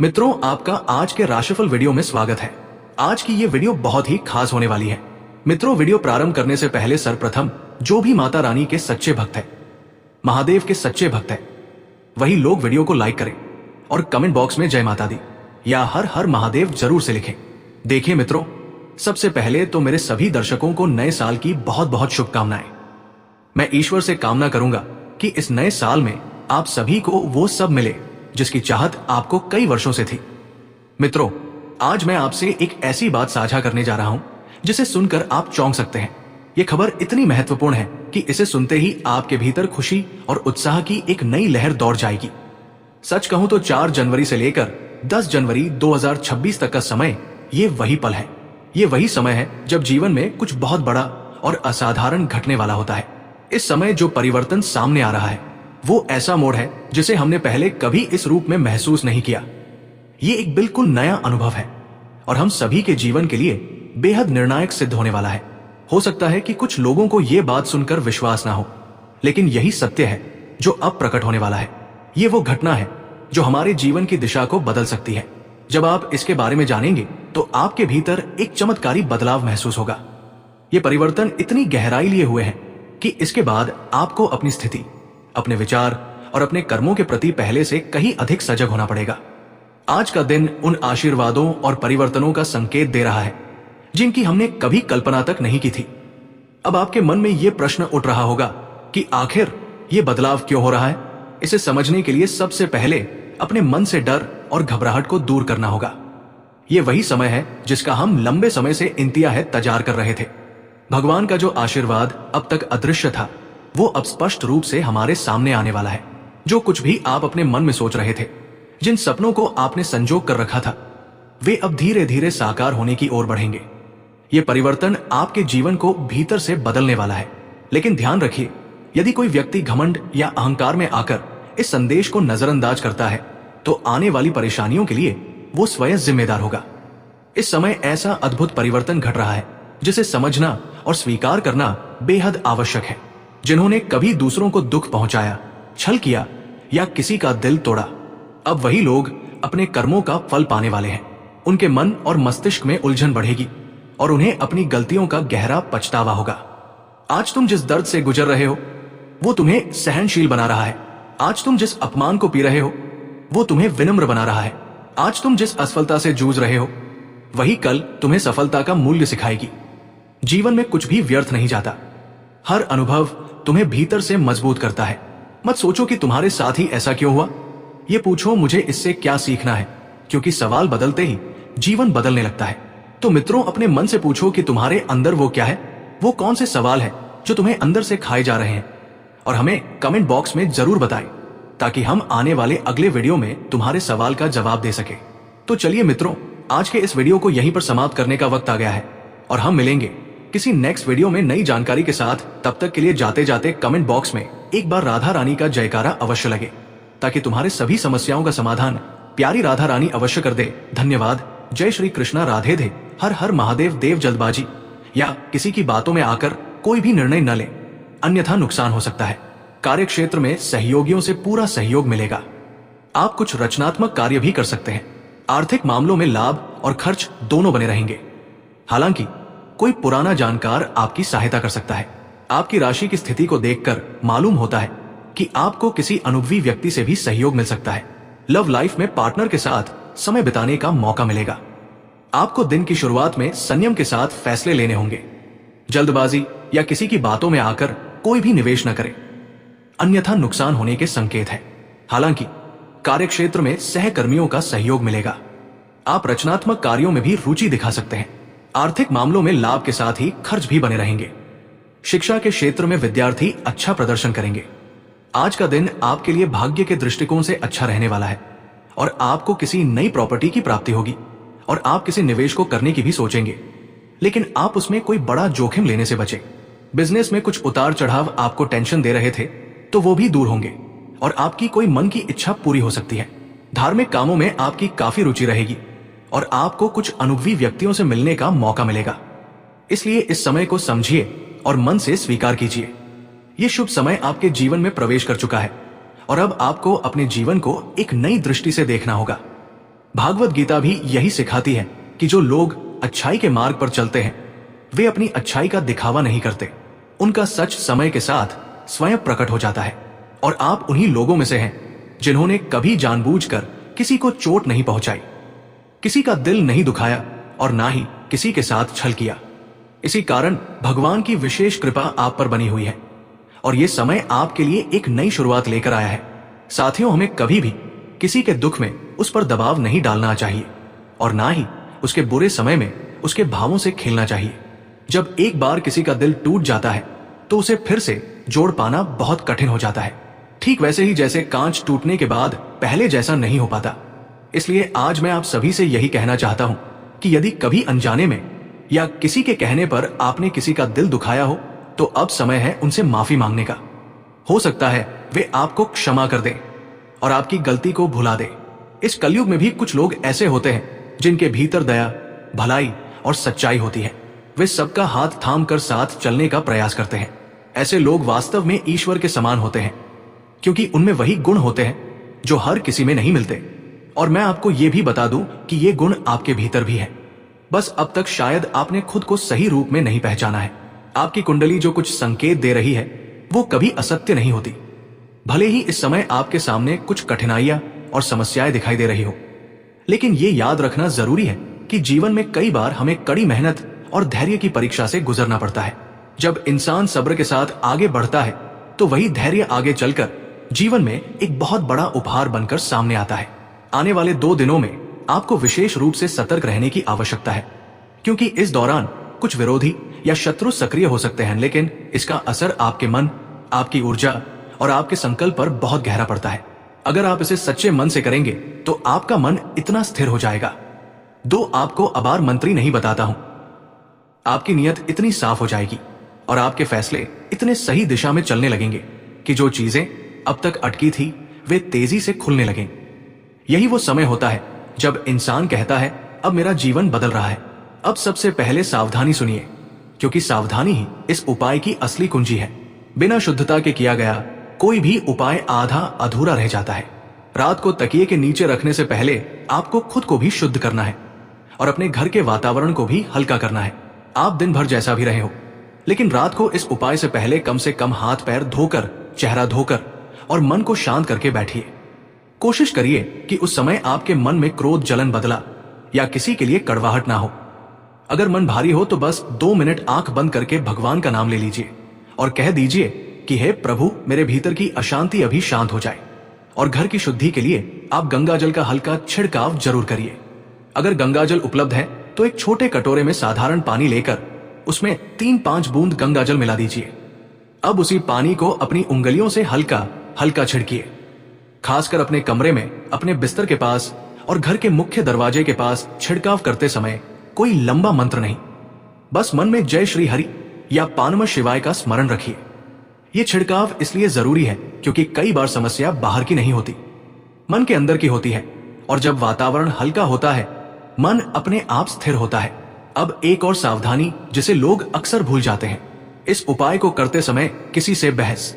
मित्रों, आपका आज के राशिफल वीडियो में स्वागत है। आज की ये वीडियो बहुत ही खास होने वाली है। मित्रों, वीडियो प्रारंभ करने से पहले सर्वप्रथम जो भी माता रानी के सच्चे भक्त है, महादेव के सच्चे भक्त है, वही लोग वीडियो को लाइक करें और कमेंट बॉक्स में जय माता दी या हर हर महादेव जरूर से लिखें। देखिए मित्रों, सबसे पहले तो मेरे सभी दर्शकों को नए साल की बहुत बहुत शुभकामनाएं। मैं ईश्वर से कामना करूंगा कि इस नए साल में आप सभी को वो सब मिले जिसकी चाहत आपको कई वर्षों से थी। मित्रों, आज मैं आपसे एक ऐसी बात साझा करने जा रहा हूं जिसे सुनकर आप चौंक सकते हैं। ये खबर इतनी महत्वपूर्ण है कि इसे सुनते ही आपके भीतर खुशी और उत्साह की एक नई लहर दौड़ जाएगी। सच कहूं तो 4 जनवरी से लेकर 10 जनवरी 2026 तक का समय ये वही पल है। ये वही समय है जब जीवन में कुछ बहुत बड़ा और असाधारण घटने वाला होता है। इस समय जो परिवर्तन सामने आ रहा है वो ऐसा मोड़ है जिसे हमने पहले कभी इस रूप में महसूस नहीं किया। ये एक बिल्कुल नया अनुभव है और हम सभी के जीवन के लिए बेहद निर्णायक सिद्ध होने वाला है। हो सकता है कि कुछ लोगों को यह बात सुनकर विश्वास ना हो, लेकिन यही सत्य है जो अब प्रकट होने वाला है। ये वो घटना है जो हमारे जीवन की दिशा को बदल सकती है। जब आप इसके बारे में जानेंगे तो आपके भीतर एक चमत्कारी बदलाव महसूस होगा। ये परिवर्तन इतनी गहराई लिए हुए हैं कि इसके बाद आपको अपनी स्थिति, अपने विचार और अपने कर्मों के प्रति पहले से कहीं अधिक सजग होना पड़ेगा। आज का दिन उन आशीर्वादों और परिवर्तनों का संकेत दे रहा है जिनकी हमने कभी कल्पना तक नहीं की थी। अब आपके मन में यह प्रश्न उठ रहा होगा कि आखिर ये बदलाव क्यों हो रहा है। इसे समझने के लिए सबसे पहले अपने मन से डर और घबराहट को दूर करना होगा। ये वही समय है जिसका हम लंबे समय से इंतजार कर रहे थे। भगवान का जो आशीर्वाद अब तक अदृश्य था वो अब स्पष्ट रूप से हमारे सामने आने वाला है। जो कुछ भी आप अपने मन में सोच रहे थे, जिन सपनों को आपने संजोग कर रखा था, वे अब धीरे धीरे साकार होने की ओर बढ़ेंगे। ये परिवर्तन आपके जीवन को भीतर से बदलने वाला है। लेकिन ध्यान रखिए, यदि कोई व्यक्ति घमंड या अहंकार में आकर इस संदेश को नजरअंदाज करता है तो आने वाली परेशानियों के लिए वो स्वयं जिम्मेदार होगा। इस समय ऐसा अद्भुत परिवर्तन घट रहा है जिसे समझना और स्वीकार करना बेहद आवश्यक है। जिन्होंने कभी दूसरों को दुख पहुंचाया, छल किया या किसी का दिल तोड़ा, अब वही लोग अपने कर्मों का फल पाने वाले हैं। उनके मन और मस्तिष्क में उलझन बढ़ेगी और उन्हें अपनी गलतियों का गहरा पछतावा होगा। आज तुम जिस दर्द से गुजर रहे हो वो तुम्हें सहनशील बना रहा है। आज तुम जिस अपमान को पी रहे हो वो तुम्हें विनम्र बना रहा है। आज तुम जिस असफलता से जूझ रहे हो वही कल तुम्हें सफलता का मूल्य सिखाएगी। जीवन में कुछ भी व्यर्थ नहीं जाता। हर अनुभव तुम्हें भीतर से मजबूत करता है। मत सोचो कि तुम्हारे साथ ही ऐसा क्यों हुआ, ये पूछो मुझे इससे क्या सीखना है, क्योंकि सवाल बदलते ही जीवन बदलने लगता है। तो मित्रों, अपने मन से पूछो कि तुम्हारे अंदर वो क्या है, वो कौन से सवाल है जो तुम्हें अंदर से खाए जा रहे हैं, और हमें कमेंट बॉक्स में जरूर बताएं ताकि हम आने वाले अगले वीडियो में तुम्हारे सवाल का जवाब दे सके। तो चलिए मित्रों, आज के इस वीडियो को यहीं पर समाप्त करने का वक्त आ गया है और हम मिलेंगे किसी नेक्स्ट वीडियो में नई जानकारी के साथ। तब तक के लिए जाते जाते कमेंट बॉक्स में एक बार राधा रानी का जयकारा अवश्य लगे ताकि तुम्हारे सभी समस्याओं का समाधान प्यारी राधा रानी अवश्य कर दे। धन्यवाद। जय श्री कृष्णा। राधे थे। हर हर महादेव। देव जल्दबाजी या किसी की बातों में आकर कोई भी निर्णय न ले, अन्यथा नुकसान हो सकता है। कार्य क्षेत्र में सहयोगियों से पूरा सहयोग मिलेगा। आप कुछ रचनात्मक कार्य भी कर सकते हैं। आर्थिक मामलों में लाभ और खर्च दोनों बने रहेंगे। हालांकि कोई पुराना जानकार आपकी सहायता कर सकता है। आपकी राशि की स्थिति को देखकर मालूम होता है कि आपको किसी अनुभवी व्यक्ति से भी सहयोग मिल सकता है। लव लाइफ में पार्टनर के साथ समय बिताने का मौका मिलेगा। आपको दिन की शुरुआत में संयम के साथ फैसले लेने होंगे। जल्दबाजी या किसी की बातों में आकर कोई भी निवेश न करे, अन्यथा नुकसान होने के संकेत है। हालांकि कार्यक्षेत्र में सहकर्मियों का सहयोग मिलेगा। आप रचनात्मक कार्यों में भी रुचि दिखा सकते हैं। आर्थिक मामलों में लाभ के साथ ही खर्च भी बने रहेंगे। शिक्षा के क्षेत्र में विद्यार्थी अच्छा प्रदर्शन करेंगे। आज का दिन आपके लिए भाग्य के दृष्टिकोण से अच्छा रहने वाला है और आपको किसी नई प्रॉपर्टी की प्राप्ति होगी और आप किसी निवेश को करने की भी सोचेंगे, लेकिन आप उसमें कोई बड़ा जोखिम लेने से बचें। बिजनेस में कुछ उतार चढ़ाव आपको टेंशन दे रहे थे तो वो भी दूर होंगे और आपकी कोई मन की इच्छा पूरी हो सकती है। धार्मिक कामों में आपकी काफी रुचि रहेगी और आपको कुछ अनुभवी व्यक्तियों से मिलने का मौका मिलेगा। इसलिए इस समय को समझिए और मन से स्वीकार कीजिए। यह शुभ समय आपके जीवन में प्रवेश कर चुका है और अब आपको अपने जीवन को एक नई दृष्टि से देखना होगा। भागवत गीता भी यही सिखाती है कि जो लोग अच्छाई के मार्ग पर चलते हैं वे अपनी अच्छाई का दिखावा नहीं करते। उनका सच समय के साथ स्वयं प्रकट हो जाता है। और आप उन्हीं लोगों में से हैं जिन्होंने कभी जानबूझकर किसी को चोट नहीं पहुंचाई, किसी का दिल नहीं दुखाया और ना ही किसी के साथ छल किया। इसी कारण भगवान की विशेष कृपा आप पर बनी हुई है और यह समय आपके लिए एक नई शुरुआत लेकर आया है। साथियों, हमें कभी भी किसी के दुख में उस पर दबाव नहीं डालना चाहिए और ना ही उसके बुरे समय में उसके भावों से खेलना चाहिए। जब एक बार किसी का दिल टूट जाता है तो उसे फिर से जोड़ पाना बहुत कठिन हो जाता है। ठीक वैसे ही जैसे कांच टूटने के बाद पहले जैसा नहीं हो पाता। इसलिए आज मैं आप सभी से यही कहना चाहता हूं कि यदि कभी अनजाने में या किसी के कहने पर आपने किसी का दिल दुखाया हो तो अब समय है उनसे माफी मांगने का। हो सकता है वे आपको क्षमा कर दें और आपकी गलती को भुला दें। इस कलयुग में भी कुछ लोग ऐसे होते हैं जिनके भीतर दया, भलाई और सच्चाई होती है। वे सबका हाथ थाम कर साथ चलने का प्रयास करते हैं। ऐसे लोग वास्तव में ईश्वर के समान होते हैं क्योंकि उनमें वही गुण होते हैं जो हर किसी में नहीं मिलते। और मैं आपको यह भी बता दूं कि ये गुण आपके भीतर भी है, बस अब तक शायद आपने खुद को सही रूप में नहीं पहचाना है। आपकी कुंडली जो कुछ संकेत दे रही है वो कभी असत्य नहीं होती। भले ही इस समय आपके सामने कुछ कठिनाइयां और समस्याएं दिखाई दे रही हो, लेकिन ये याद रखना जरूरी है कि जीवन में कई बार हमें कड़ी मेहनत और धैर्य की परीक्षा से गुजरना पड़ता है। जब इंसान सब्र के साथ आगे बढ़ता है तो वही धैर्य आगे चलकर जीवन में एक बहुत बड़ा उपहार बनकर सामने आता है। आने वाले 2 दिनों में आपको विशेष रूप से सतर्क रहने की आवश्यकता है क्योंकि इस दौरान कुछ विरोधी या शत्रु सक्रिय हो सकते हैं, लेकिन इसका असर आपके मन, आपकी ऊर्जा और आपके संकल्प पर बहुत गहरा पड़ता है। अगर आप इसे सच्चे मन से करेंगे तो आपका मन इतना स्थिर हो जाएगा। आपको अबार मंत्री नहीं बताता हूं, आपकी नीयत इतनी साफ हो जाएगी और आपके फैसले इतने सही दिशा में चलने लगेंगे कि जो चीजें अब तक अटकी थी वे तेजी से खुलने लगें। यही वो समय होता है जब इंसान कहता है अब मेरा जीवन बदल रहा है। अब सबसे पहले सावधानी सुनिए क्योंकि सावधानी ही इस उपाय की असली कुंजी है। बिना शुद्धता के किया गया कोई भी उपाय आधा अधूरा रह जाता है। रात को तकिए के नीचे रखने से पहले आपको खुद को भी शुद्ध करना है और अपने घर के वातावरण को भी हल्का करना है। आप दिन भर जैसा भी रहे हो, लेकिन रात को इस उपाय से कम हाथ पैर धोकर, चेहरा धोकर और मन को शांत करके बैठिए। कोशिश करिए कि उस समय आपके मन में क्रोध, जलन, बदला या किसी के लिए कड़वाहट ना हो। अगर मन भारी हो तो बस 2 मिनट आंख बंद करके भगवान का नाम ले लीजिए और कह दीजिए कि हे प्रभु, मेरे भीतर की अशांति अभी शांत हो जाए। और घर की शुद्धि के लिए आप गंगाजल का हल्का छिड़काव जरूर करिए। अगर गंगाजल उपलब्ध है तो एक छोटे कटोरे में साधारण पानी लेकर उसमें 3-5 बूंद गंगाजल मिला दीजिए। अब उसी पानी को अपनी उंगलियों से हल्का हल्का छिड़किए, खासकर अपने कमरे में, अपने बिस्तर के पास और घर के मुख्य दरवाजे के पास। छिड़काव करते समय कोई लंबा मंत्र नहीं, बस मन में जय श्री हरि या पानम शिवाय का स्मरण रखिए। यह छिड़काव इसलिए जरूरी है क्योंकि कई बार समस्या बाहर की नहीं होती, मन के अंदर की होती है। और जब वातावरण हल्का होता है, मन अपने आप स्थिर होता है। अब एक और सावधानी जिसे लोग अक्सर भूल जाते हैं, इस उपाय को करते समय किसी से बहस